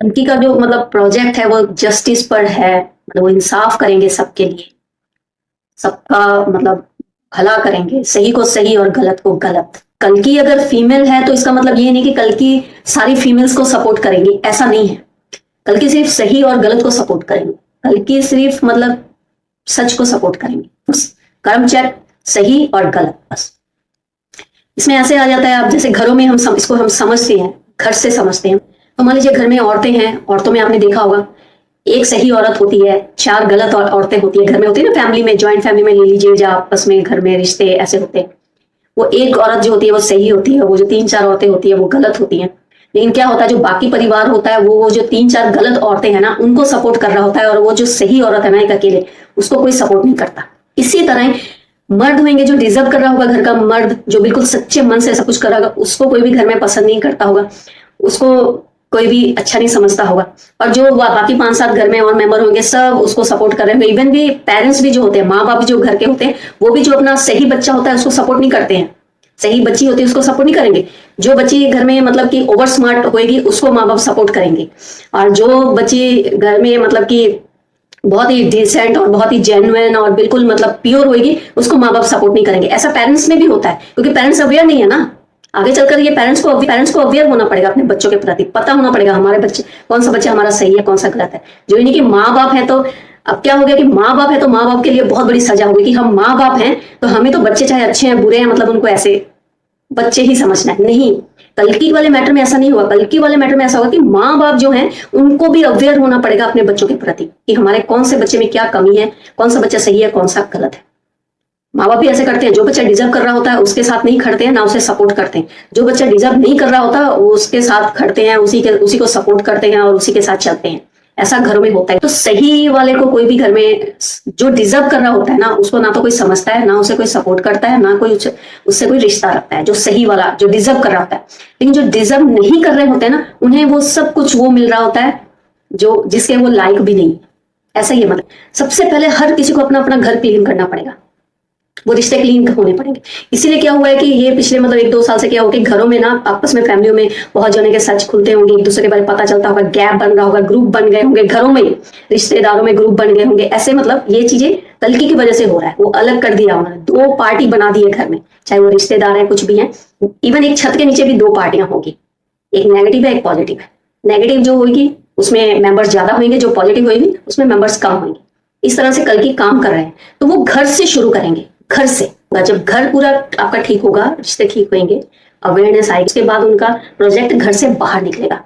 उनकी का जो मतलब प्रोजेक्ट है वो जस्टिस पर है, मतलब वो इंसाफ करेंगे सबके लिए, सबका मतलब भला करेंगे, सही को सही और गलत को गलत। कल्कि अगर फीमेल है तो इसका मतलब ये नहीं कि कल्कि सारी फीमेल्स को सपोर्ट करेंगी, ऐसा नहीं है। कल्कि सिर्फ सही और गलत को सपोर्ट करेंगे, कल्कि सिर्फ मतलब सच को सपोर्ट करेंगे, बस। कर्म चेक, सही और गलत, बस। इसमें ऐसे आ जाता है, आप जैसे घरों में इसको हम समझते हैं, घर से समझते हैं। तो मान लीजिए घर में औरतें हैं, औरतों में आपने देखा होगा एक सही औरत होती है, चार गलत औरतें होती है। घर में होती है ना, फैमिली में, ज्वाइंट फैमिली में ले लीजिए, जहाँ आपस में घर में रिश्ते ऐसे होते हैं। वो एक औरत जो होती है वो सही होती है, वो जो तीन चार औरतें होती है वो गलत होती है। लेकिन क्या होता है, जो बाकी परिवार होता है वो जो तीन चार गलत औरतें हैं ना, उनको सपोर्ट कर रहा होता है, और वो जो सही औरत है ना एक अकेले, उसको कोई सपोर्ट नहीं करता। इसी तरह मर्द होंगे जो डिजर्व कर रहा होगा, घर का मर्द जो बिल्कुल सच्चे मन से सब कुछ कर रहा होगा, उसको कोई भी घर में पसंद नहीं करता होगा, उसको कोई भी अच्छा नहीं समझता होगा। और जो बाकी पांच सात घर में और मेंबर होंगे सब उसको सपोर्ट कर रहे होंगे। इवन भी पेरेंट्स भी जो होते हैं, माँ बाप जो घर के होते हैं, वो भी जो अपना सही बच्चा होता है उसको सपोर्ट नहीं करते हैं। सही बच्ची होती है उसको सपोर्ट नहीं करेंगे। जो बच्ची घर में मतलब कि ओवर स्मार्ट होएगी उसको माँ बाप सपोर्ट करेंगे। और जो बच्ची घर में मतलब कि बहुत ही डिसेंट और बहुत ही जेन्युइन और बिल्कुल मतलब प्योर होगी, उसको माँ बाप सपोर्ट नहीं करेंगे। ऐसा पेरेंट्स में भी होता है, क्योंकि पेरेंट्स अवेयर नहीं है ना। आगे चलकर ये पेरेंट्स को अवेयर होना पड़ेगा, अपने बच्चों के प्रति पता होना पड़ेगा हमारे बच्चे, कौन सा बच्चा हमारा सही है कौन सा गलत है। जो नहीं कि माँ बाप है तो अब क्या हो गया कि माँ बाप है तो माँ बाप के लिए बहुत बड़ी सजा होगी कि हम माँ बाप हैं तो हमें तो बच्चे चाहे अच्छे हैं बुरे हैं मतलब उनको ऐसे बच्चे ही समझना है। नहीं, कल्कि वाले मैटर में ऐसा नहीं होगा। कल्कि वाले मैटर में ऐसा होगा कि माँ बाप जो हैं उनको भी अवेयर होना पड़ेगा अपने बच्चों के प्रति कि हमारे कौन से बच्चे में क्या कमी है, कौन सा बच्चा सही है कौन सा गलत है। माँ बाप भी ऐसे करते हैं, जो बच्चा डिजर्व कर रहा होता है उसके साथ नहीं खड़ते हैं, ना उसे सपोर्ट करते हैं। जो बच्चा डिजर्व नहीं कर रहा होता उसके साथ खड़ते हैं, उसी को सपोर्ट करते हैं और उसी के साथ चलते हैं। ऐसा घरों में होता है। तो सही वाले को कोई भी घर में जो डिजर्व कर रहा होता है ना, उसको ना तो कोई समझता है, ना उसे कोई सपोर्ट करता है, ना कोई उससे कोई रिश्ता रखता है। जो सही वाला जो डिजर्व कर रहा होता है, लेकिन जो डिजर्व नहीं कर रहे होते हैं ना, उन्हें वो सब कुछ वो मिल रहा होता है जो जिसके वो लायक भी नहीं। ऐसा ही है। मतलब सबसे पहले हर किसी को अपना अपना घर क्लीन करना पड़ेगा, वो रिश्ते क्लीन होने पड़ेंगे। इसीलिए क्या हुआ है कि ये पिछले मतलब एक दो साल से क्या हो कि घरों में ना आपस में फैमिलियों में बहुत जने के सच खुलते होंगे, एक दूसरे के बारे में पता चलता होगा, गैप बन रहा होगा, ग्रुप बन गए होंगे घरों में, रिश्तेदारों में ग्रुप बन गए होंगे। ऐसे मतलब ये चीजें कल्कि की वजह से हो रहा है। वो अलग कर दिया उन्होंने, दो पार्टी बना दी है घर में, चाहे वो रिश्तेदार है कुछ भी है। इवन एक छत के नीचे भी दो पार्टियां होगी, एक नेगेटिव है एक पॉजिटिव है। नेगेटिव जो होगी उसमें मेंबर्स ज्यादा होंगे, जो पॉजिटिव होगी उसमें मेंबर्स कम होंगे। इस तरह से कल की काम कर रहे हैं। तो वो घर से शुरू करेंगे, घर से। जब घर पूरा आपका ठीक होगा, रिश्ते ठीक होंगे, अवेयरनेस आएगी, उसके बाद उनका प्रोजेक्ट घर से बाहर निकलेगा।